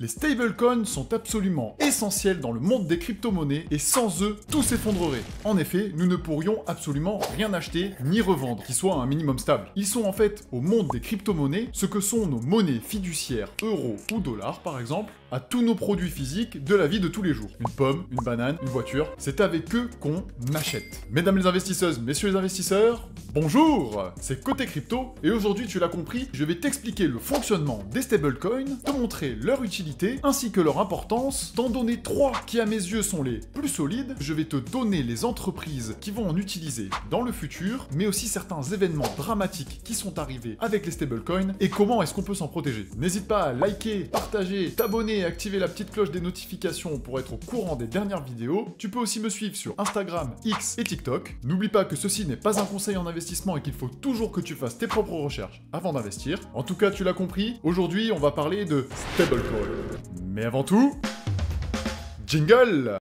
Les stablecoins sont absolument essentiels dans le monde des crypto-monnaies et sans eux, tout s'effondrerait. En effet, nous ne pourrions absolument rien acheter ni revendre qui soit un minimum stable. Ils sont en fait au monde des crypto-monnaies ce que sont nos monnaies fiduciaires, euros ou dollars par exemple, à tous nos produits physiques de la vie de tous les jours. Une pomme, une banane, une voiture, c'est avec eux qu'on achète. Mesdames les investisseuses, messieurs les investisseurs, bonjour! C'est Côté Crypto et aujourd'hui tu l'as compris, je vais t'expliquer le fonctionnement des stablecoins, te montrer leur utilité ainsi que leur importance, t'en donner 3 qui à mes yeux sont les plus solides, je vais te donner les entreprises qui vont en utiliser dans le futur, mais aussi certains événements dramatiques qui sont arrivés avec les stablecoins et comment est-ce qu'on peut s'en protéger. N'hésite pas à liker, partager, t'abonner et activer la petite cloche des notifications pour être au courant des dernières vidéos. Tu peux aussi me suivre sur Instagram, X et TikTok. N'oublie pas que ceci n'est pas un conseil en investissement et qu'il faut toujours que tu fasses tes propres recherches avant d'investir. En tout cas, tu l'as compris, aujourd'hui on va parler de stablecoin. Mais avant tout, jingle!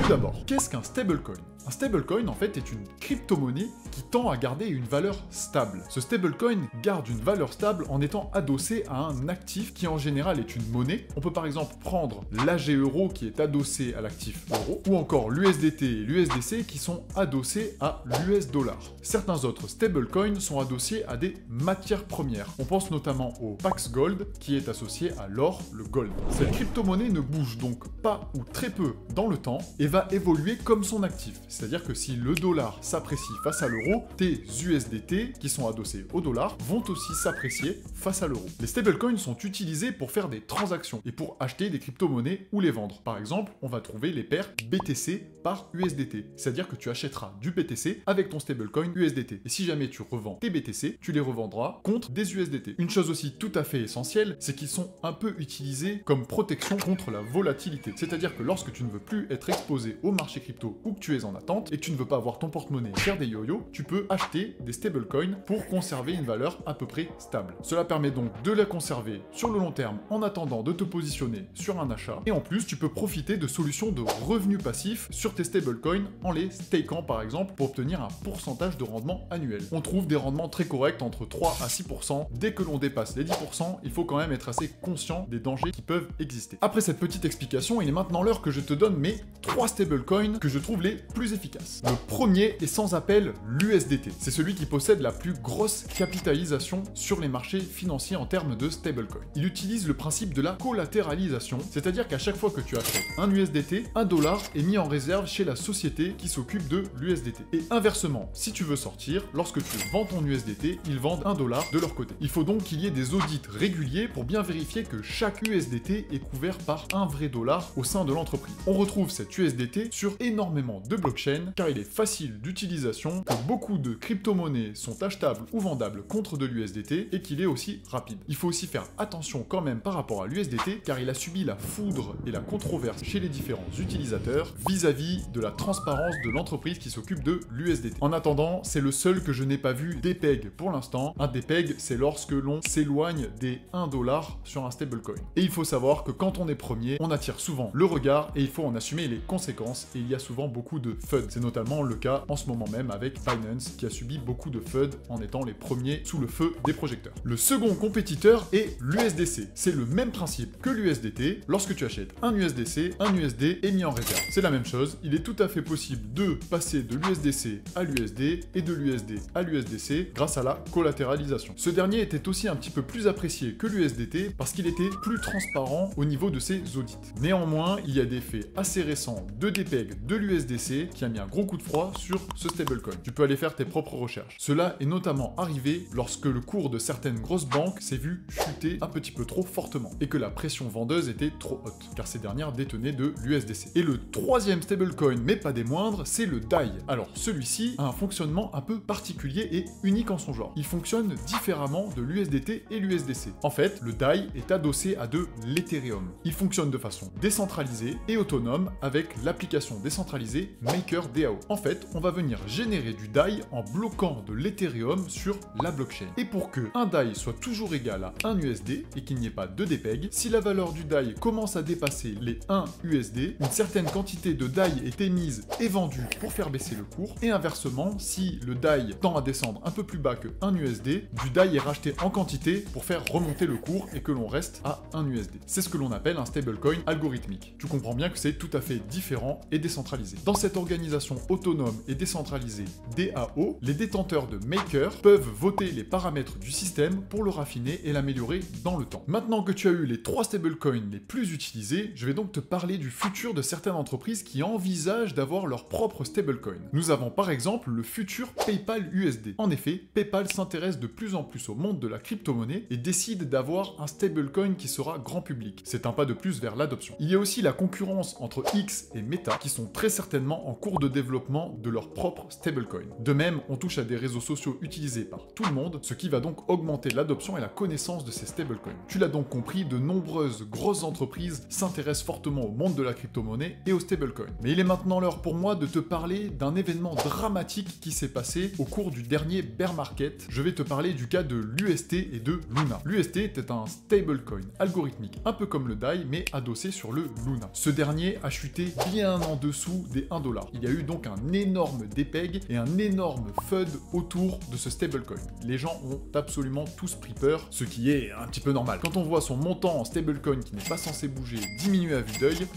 Tout d'abord, qu'est-ce qu'un stablecoin? Un stablecoin, en fait, est une crypto-monnaie qui tend à garder une valeur stable. Ce stablecoin garde une valeur stable en étant adossé à un actif qui en général est une monnaie. On peut par exemple prendre l'AG euro qui est adossé à l'actif euro, ou encore l'USDT et l'USDC qui sont adossés à l'US dollar. Certains autres stablecoins sont adossés à des matières premières. On pense notamment au Pax Gold qui est associé à l'or, le gold. Cette crypto-monnaie ne bouge donc pas ou très peu dans le temps et va évoluer comme son actif. C'est-à-dire que si le dollar s'apprécie face à l'euro, tes USDT, qui sont adossés au dollar, vont aussi s'apprécier face à l'euro. Les stablecoins sont utilisés pour faire des transactions et pour acheter des crypto-monnaies ou les vendre. Par exemple, on va trouver les paires BTC par USDT. C'est-à-dire que tu achèteras du BTC avec ton stablecoin USDT. Et si jamais tu revends tes BTC, tu les revendras contre des USDT. Une chose aussi tout à fait essentielle, c'est qu'ils sont un peu utilisés comme protection contre la volatilité. C'est-à-dire que lorsque tu ne veux plus être exposé au marché crypto ou que tu es en attente et que tu ne veux pas avoir ton porte-monnaie faire des yo-yo, tu peux acheter des stablecoins pour conserver une valeur à peu près stable. Cela permet donc de la conserver sur le long terme en attendant de te positionner sur un achat. Et en plus, tu peux profiter de solutions de revenus passifs sur tes stablecoins en les stakant par exemple pour obtenir un pourcentage de rendement annuel. On trouve des rendements très corrects entre 3 à 6%. Dès que l'on dépasse les 10%, il faut quand même être assez conscient des dangers qui peuvent exister. Après cette petite explication, il est maintenant l'heure que je te donne mes 3 stablecoins que je trouve les plus efficaces. Le premier est sans appel l'USDT. C'est celui qui possède la plus grosse capitalisation sur les marchés financiers en termes de stablecoin. Il utilise le principe de la collatéralisation, c'est-à-dire qu'à chaque fois que tu achètes un USDT, un dollar est mis en réserve chez la société qui s'occupe de l'USDT. Et inversement, si tu veux sortir, lorsque tu vends ton USDT, ils vendent un dollar de leur côté. Il faut donc qu'il y ait des audits réguliers pour bien vérifier que chaque USDT est couvert par un vrai dollar au sein de l'entreprise. On retrouve cet USDT sur énormément de blockchains car il est facile d'utilisation, que beaucoup de crypto-monnaies sont achetables ou vendables contre de l'USDT et qu'il est aussi rapide. Il faut aussi faire attention quand même par rapport à l'USDT car il a subi la foudre et la controverse chez les différents utilisateurs vis-à-vis de la transparence de l'entreprise qui s'occupe de l'USDT. En attendant, c'est le seul que je n'ai pas vu dépeg pour l'instant. Un dépeg, c'est lorsque l'on s'éloigne des 1 dollar sur un stablecoin. Et il faut savoir que quand on est premier, on attire souvent le regard et il faut en assumer les conséquences et il y a souvent beaucoup de FUD. C'est notamment le cas en ce moment même avec Binance qui a subi beaucoup de FUD en étant les premiers sous le feu des projecteurs. Le second compétiteur est l'USDC. C'est le même principe que l'USDT. Lorsque tu achètes un USDC, un USD est mis en réserve. C'est la même chose. Il est tout à fait possible de passer de l'USDC à l'USD et de l'USD à l'USDC grâce à la collatéralisation. Ce dernier était aussi un petit peu plus apprécié que l'USDT parce qu'il était plus transparent au niveau de ses audits. Néanmoins, il y a des faits assez récents de dépeg de l'USDC qui a mis un gros coup de froid sur ce stablecoin. Tu peux aller faire tes propres recherches. Cela est notamment arrivé lorsque le cours de certaines grosses banques s'est vu chuter un petit peu trop fortement et que la pression vendeuse était trop haute, car ces dernières détenaient de l'USDC. Et le troisième stablecoin, mais pas des moindres, c'est le DAI. Alors celui-ci a un fonctionnement un peu particulier et unique en son genre. Il fonctionne différemment de l'USDT et l'USDC. En fait, le DAI est adossé à de l'Ethereum. Il fonctionne de façon décentralisée et autonome avec l'application décentralisée Maker. Maker DAO. En fait, on va venir générer du DAI en bloquant de l'Ethereum sur la blockchain. Et pour que un DAI soit toujours égal à 1 USD et qu'il n'y ait pas de DPEG, si la valeur du DAI commence à dépasser les 1 USD, une certaine quantité de DAI est émise et vendue pour faire baisser le cours, et inversement, si le DAI tend à descendre un peu plus bas que 1 USD, du DAI est racheté en quantité pour faire remonter le cours et que l'on reste à 1 USD. C'est ce que l'on appelle un stablecoin algorithmique. Tu comprends bien que c'est tout à fait différent et décentralisé. Dans cette organisation autonome et décentralisée DAO, les détenteurs de Maker peuvent voter les paramètres du système pour le raffiner et l'améliorer dans le temps. Maintenant que tu as eu les 3 stablecoins les plus utilisés, je vais donc te parler du futur de certaines entreprises qui envisagent d'avoir leur propre stablecoin. Nous avons par exemple le futur PayPal USD. En effet, PayPal s'intéresse de plus en plus au monde de la crypto-monnaie et décide d'avoir un stablecoin qui sera grand public. C'est un pas de plus vers l'adoption. Il y a aussi la concurrence entre X et Meta qui sont très certainement en cours de développement de leur propre stablecoin. De même, on touche à des réseaux sociaux utilisés par tout le monde, ce qui va donc augmenter l'adoption et la connaissance de ces stablecoins. Tu l'as donc compris, de nombreuses grosses entreprises s'intéressent fortement au monde de la crypto-monnaie et aux stablecoins. Mais il est maintenant l'heure pour moi de te parler d'un événement dramatique qui s'est passé au cours du dernier bear market. Je vais te parler du cas de l'UST et de Luna. L'UST était un stablecoin algorithmique, un peu comme le DAI, mais adossé sur le Luna. Ce dernier a chuté bien en dessous des 1$. Il y a eu donc un énorme DPEG et un énorme FUD autour de ce stablecoin. Les gens ont absolument tous pris peur, ce qui est un petit peu normal. Quand on voit son montant en stablecoin qui n'est pas censé bouger diminuer à vue d'œil,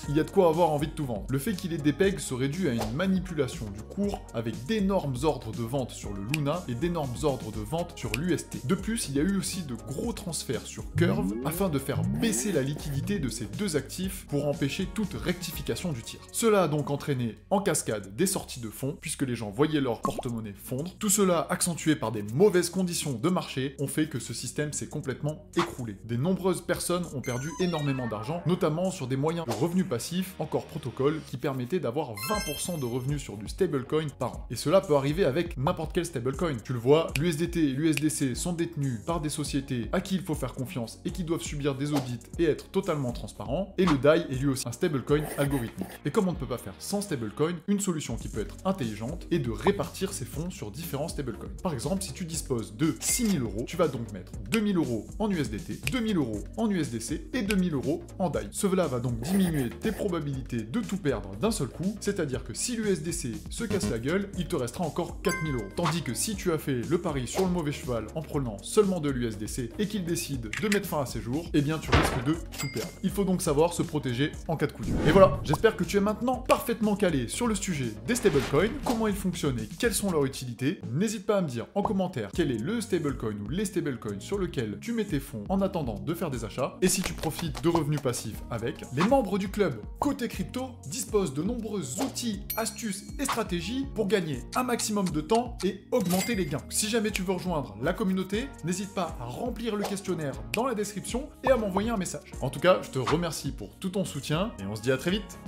il y a de quoi avoir envie de tout vendre. Le fait qu'il ait des pegs serait dû à une manipulation du cours avec d'énormes ordres de vente sur le Luna et d'énormes ordres de vente sur l'UST. De plus, il y a eu aussi de gros transferts sur Curve afin de faire baisser la liquidité de ces deux actifs pour empêcher toute rectification du tir. Cela a donc entraîné en cascade des sorties de fonds puisque les gens voyaient leur porte-monnaie fondre. Tout cela accentué par des mauvaises conditions de marché ont fait que ce système s'est complètement écroulé. De nombreuses personnes ont perdu énormément d'argent, notamment sur des moyens de revenus passif, encore protocole, qui permettait d'avoir 20% de revenus sur du stablecoin par an. Et cela peut arriver avec n'importe quel stablecoin. Tu le vois, l'USDT et l'USDC sont détenus par des sociétés à qui il faut faire confiance et qui doivent subir des audits et être totalement transparents, et le DAI est lui aussi un stablecoin algorithmique. Et comme on ne peut pas faire sans stablecoin, une solution qui peut être intelligente est de répartir ses fonds sur différents stablecoins. Par exemple, si tu disposes de 6 000 €, tu vas donc mettre 2 000 € en USDT, 2 000 € en USDC et 2 000 € en DAI. Cela va donc diminuer tes probabilités de tout perdre d'un seul coup, c'est-à-dire que si l'USDC se casse la gueule, il te restera encore 4 000 €. Tandis que si tu as fait le pari sur le mauvais cheval en prenant seulement de l'USDC et qu'il décide de mettre fin à ses jours, eh bien tu risques de tout perdre. Il faut donc savoir se protéger en cas de coup dur. Et voilà, j'espère que tu es maintenant parfaitement calé sur le sujet des stablecoins, comment ils fonctionnent et quelles sont leurs utilités. N'hésite pas à me dire en commentaire quel est le stablecoin ou les stablecoins sur lequel tu mets tes fonds en attendant de faire des achats, et si tu profites de revenus passifs avec. Les membres du club Côté Crypto disposent de nombreux outils, astuces et stratégies pour gagner un maximum de temps et augmenter les gains. Si jamais tu veux rejoindre la communauté, n'hésite pas à remplir le questionnaire dans la description et à m'envoyer un message. En tout cas, je te remercie pour tout ton soutien et on se dit à très vite.